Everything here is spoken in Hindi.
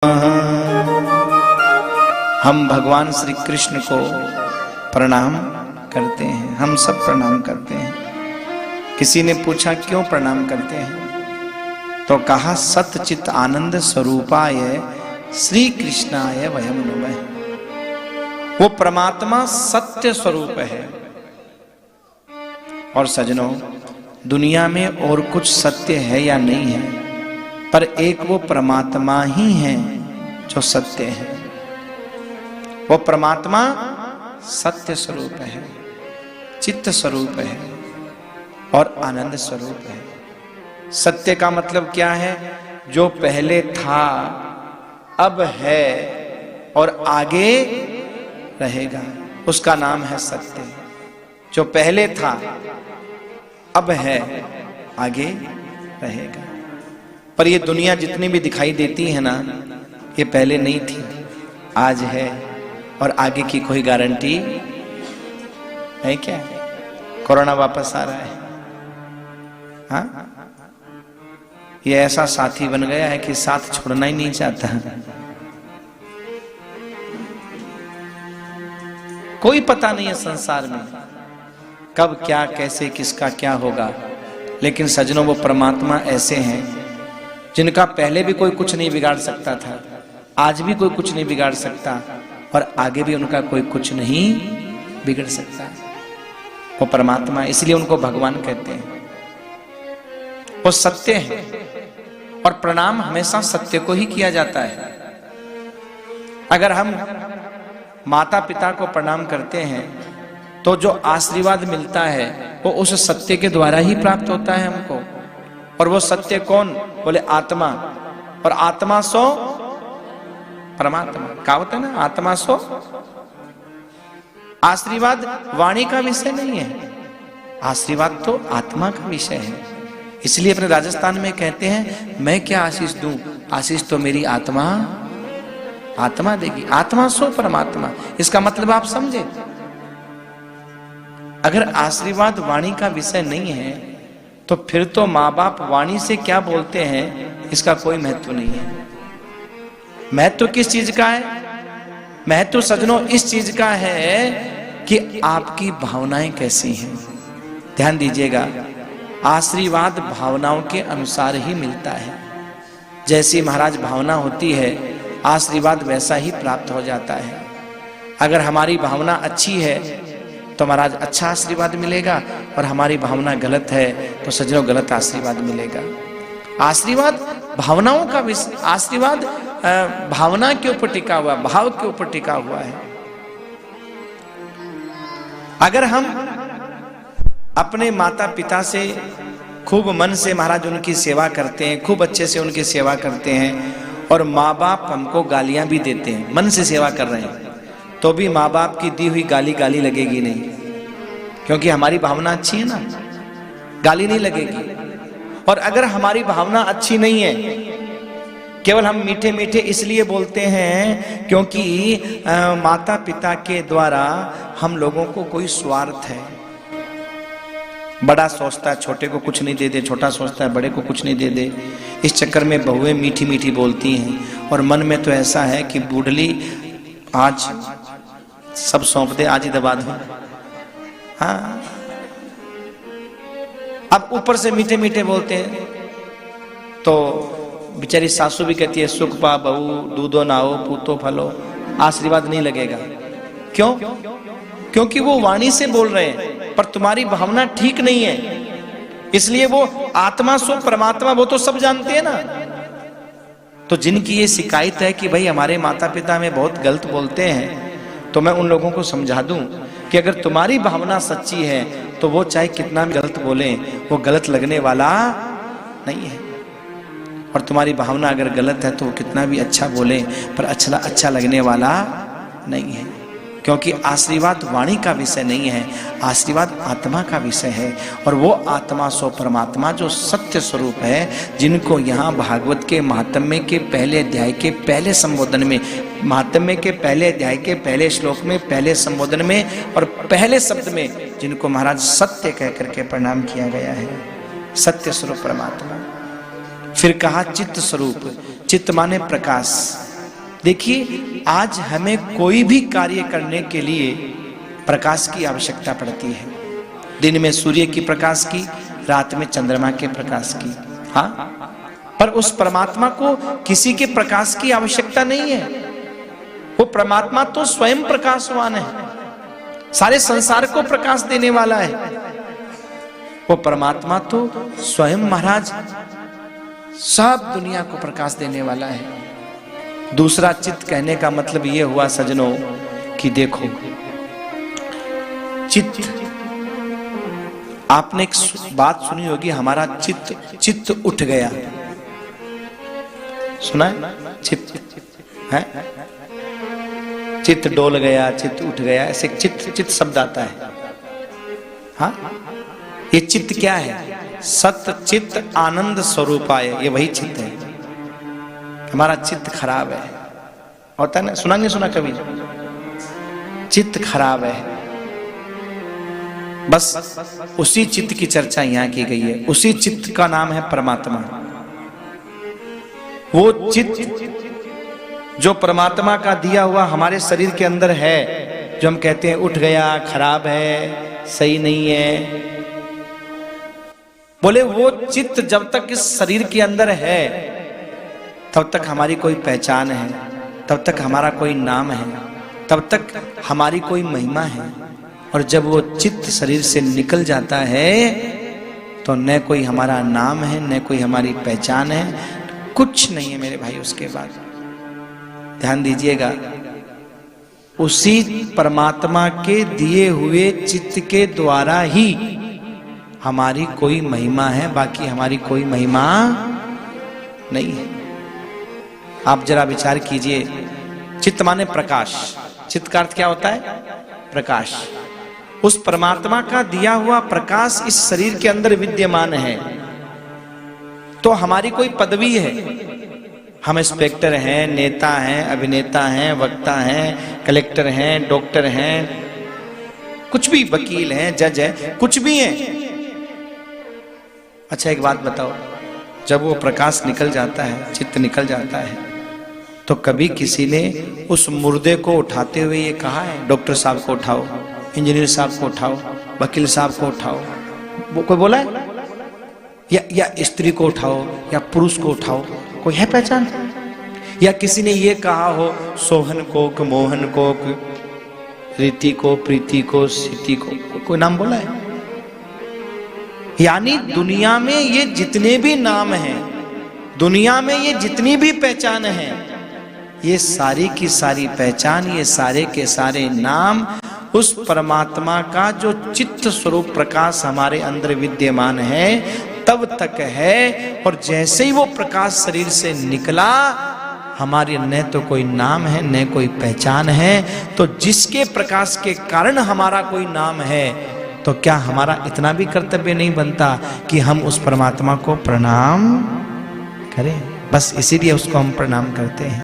हम भगवान श्री कृष्ण को प्रणाम करते हैं, हम सब प्रणाम करते हैं। किसी ने पूछा क्यों प्रणाम करते हैं, तो कहा सतचित आनंद स्वरूपाय श्री कृष्णाय वयम नमः। वो परमात्मा सत्य स्वरूप है। और सज्जनों, दुनिया में और कुछ सत्य है या नहीं है, पर एक वो परमात्मा ही है जो सत्य है। वो परमात्मा सत्य स्वरूप है, चित्त स्वरूप है और आनंद स्वरूप है। सत्य का मतलब क्या है? जो पहले था, अब है और आगे रहेगा, उसका नाम है सत्य। जो पहले था, अब है, आगे रहेगा। पर ये दुनिया जितनी भी दिखाई देती है ना, ये पहले नहीं थी, आज है और आगे की कोई गारंटी है क्या? कोरोना वापस आ रहा है, हाँ? ये ऐसा साथी बन गया है कि साथ छोड़ना ही नहीं चाहता। कोई पता नहीं है संसार में कब क्या, कैसे, किसका क्या होगा। लेकिन सज्जनों, वो परमात्मा ऐसे हैं जिनका पहले भी कोई कुछ नहीं बिगाड़ सकता था, आज भी कोई कुछ नहीं बिगाड़ सकता और आगे भी उनका कोई कुछ नहीं बिगड़ सकता। वो परमात्मा, इसलिए उनको भगवान कहते हैं। वो सत्य है और प्रणाम हमेशा सत्य को ही किया जाता है। अगर हम माता पिता को प्रणाम करते हैं तो जो आशीर्वाद मिलता है वो उस सत्य के द्वारा ही प्राप्त होता है हमको। और वो सत्य कौन? बोले आत्मा। और आत्मा सो परमात्मा। कहावत है ना, आत्मा सो। आशीर्वाद वाणी का विषय नहीं है, आशीर्वाद तो आत्मा का विषय है। इसलिए अपने राजस्थान में कहते हैं, मैं क्या आशीष दूं, आशीष तो मेरी आत्मा आत्मा देगी। आत्मा सो परमात्मा, इसका मतलब आप समझे। अगर आशीर्वाद वाणी का विषय नहीं है तो फिर तो माँ बाप वाणी से क्या बोलते हैं इसका कोई महत्व नहीं है। महत्व किस चीज का है? महत्व सज्जनों इस चीज का है कि आपकी भावनाएं कैसी हैं। ध्यान दीजिएगा, आशीर्वाद भावनाओं के अनुसार ही मिलता है। जैसी महाराज भावना होती है, आशीर्वाद वैसा ही प्राप्त हो जाता है। अगर हमारी भावना अच्छी है तो महाराज अच्छा आशीर्वाद मिलेगा, और हमारी भावना गलत है तो सज्जनों गलत आशीर्वाद मिलेगा। आशीर्वाद भावनाओं का विषय, आशीर्वाद भावना के ऊपर टिका हुआ, भाव के ऊपर टिका हुआ है। अगर हम अपने माता पिता से खूब मन से महाराज उनकी सेवा करते हैं, खूब अच्छे से उनकी सेवा करते हैं, और माँ बाप हमको गालियां भी देते हैं, मन से सेवा कर रहे हैं, तो भी माँ बाप की दी हुई गाली गाली लगेगी नहीं, क्योंकि हमारी भावना अच्छी है ना, गाली नहीं लगेगी। और अगर हमारी भावना अच्छी नहीं है, केवल हम मीठे मीठे इसलिए बोलते हैं क्योंकि माता पिता के द्वारा हम लोगों को कोई स्वार्थ है। बड़ा सोचता है छोटे को कुछ नहीं दे दे, छोटा सोचता है बड़े को कुछ नहीं दे दे। इस चक्कर में बहुएं मीठी मीठी बोलती हैं, और मन में तो ऐसा है कि बूढ़ली आज सब सौंप दे, आज ही दबा दो। हाँ, अब ऊपर से मीठे मीठे बोलते हैं तो बेचारी सासू भी कहती है, सुख पा बहू, दूधो नाओ, पूतो फलो। आशीर्वाद नहीं लगेगा। क्यों? क्योंकि वो वाणी से बोल रहे हैं, पर तुम्हारी भावना ठीक नहीं है। इसलिए वो आत्मा सो परमात्मा, वो तो सब जानते हैं ना। तो जिनकी ये शिकायत है कि भाई हमारे माता पिता में बहुत गलत बोलते हैं, तो मैं उन लोगों को समझा दूं कि अगर तुम्हारी भावना सच्ची है तो वो चाहे कितना भी गलत बोले, वो गलत लगने वाला नहीं है। और तुम्हारी भावना अगर गलत है तो वो कितना भी अच्छा बोले, पर अच्छा लगने वाला नहीं है। क्योंकि आशीर्वाद वाणी का विषय नहीं है, आशीर्वाद आत्मा का विषय है। और वो आत्मा सो परमात्मा जो सत्य स्वरूप है, जिनको यहाँ भागवत के महात्म्य के पहले अध्याय के पहले संबोधन में, महात्म्य के पहले अध्याय के पहले श्लोक में, पहले संबोधन में और पहले शब्द में जिनको महाराज सत्य कह करके प्रणाम किया गया है। सत्य स्वरूप परमात्मा। फिर कहा चित्त स्वरूप, चित्त माने प्रकाश, देखिए, आज हमें कोई भी कार्य करने के लिए प्रकाश की आवश्यकता पड़ती है। दिन में सूर्य की प्रकाश की, रात में चंद्रमा के प्रकाश की। हाँ, पर उस परमात्मा को किसी के प्रकाश की आवश्यकता नहीं है। वो परमात्मा तो स्वयं प्रकाशवान है, सारे संसार को प्रकाश देने वाला है। वो परमात्मा तो स्वयं महाराज सब दुनिया को प्रकाश देने वाला है। दूसरा चित्त कहने का मतलब यह हुआ सज्जनों कि देखो, चित्त, आपने एक बात सुनी होगी, हमारा चित्त उठ गया। सुना है? चित्त है, चित्त डोल गया, चित्त उठ गया, ऐसे चित्त शब्द आता है। हाँ, ये चित्त क्या है? सत्य चित्त आनंद स्वरूपाय, ये वही चित्त है। हमारा चित्त खराब है, होता है ना, सुना नहीं सुना कभी? चित्त खराब है, बस उसी चित्त की चर्चा यहां की गई है। उसी चित्त का नाम है परमात्मा। वो चित्त जो परमात्मा का दिया हुआ हमारे शरीर के अंदर है, जो हम कहते हैं उठ गया, खराब है, सही नहीं है, बोले वो चित्त जब तक इस शरीर के अंदर है तब तक हमारी कोई पहचान है, तब तक हमारा कोई नाम है, तब तक हमारी कोई महिमा है। और जब वो चित्त शरीर से निकल जाता है तो न कोई हमारा नाम है, न कोई हमारी पहचान है, कुछ नहीं है मेरे भाई। उसके बाद ध्यान दीजिएगा, उसी परमात्मा के दिए हुए चित्त के द्वारा ही हमारी कोई महिमा है, बाकी हमारी कोई महिमा नहीं है। आप जरा विचार कीजिए, चित्त माने प्रकाश। चित्त का अर्थ क्या होता है? प्रकाश। उस परमात्मा का दिया हुआ प्रकाश इस शरीर के अंदर विद्यमान है, तो हमारी कोई पदवी है। हम इंस्पेक्टर हैं, नेता हैं, अभिनेता हैं, वक्ता हैं, कलेक्टर हैं, डॉक्टर हैं, कुछ भी, वकील हैं, जज हैं, कुछ भी हैं। अच्छा एक बात बताओ, जब वो प्रकाश निकल जाता है, चित्त निकल जाता है, तो कभी किसी ने उस मुर्दे को उठाते हुए ये कहा है, डॉक्टर साहब को उठाओ, इंजीनियर साहब को उठाओ, वकील साहब को उठाओ? वो कोई बोला है? या स्त्री को उठाओ या पुरुष को उठाओ? कोई है पहचान? या किसी ने ये कहा हो सोहन को, मोहन को, रीति को, प्रीति को, सीति को? कोई नाम बोला है? यानी दुनिया में ये जितने भी नाम हैं, दुनिया में ये जितनी भी पहचान है, ये सारी की सारी पहचान, ये सारे के सारे नाम उस परमात्मा का जो चित्त स्वरूप प्रकाश हमारे अंदर विद्यमान है तब तक है। और जैसे ही वो प्रकाश शरीर से निकला, हमारे न तो कोई नाम है, न कोई पहचान है। तो जिसके प्रकाश के कारण हमारा कोई नाम है, तो क्या हमारा इतना भी कर्तव्य नहीं बनता कि हम उस परमात्मा को प्रणाम करें? बस इसीलिए उसको हम प्रणाम करते हैं।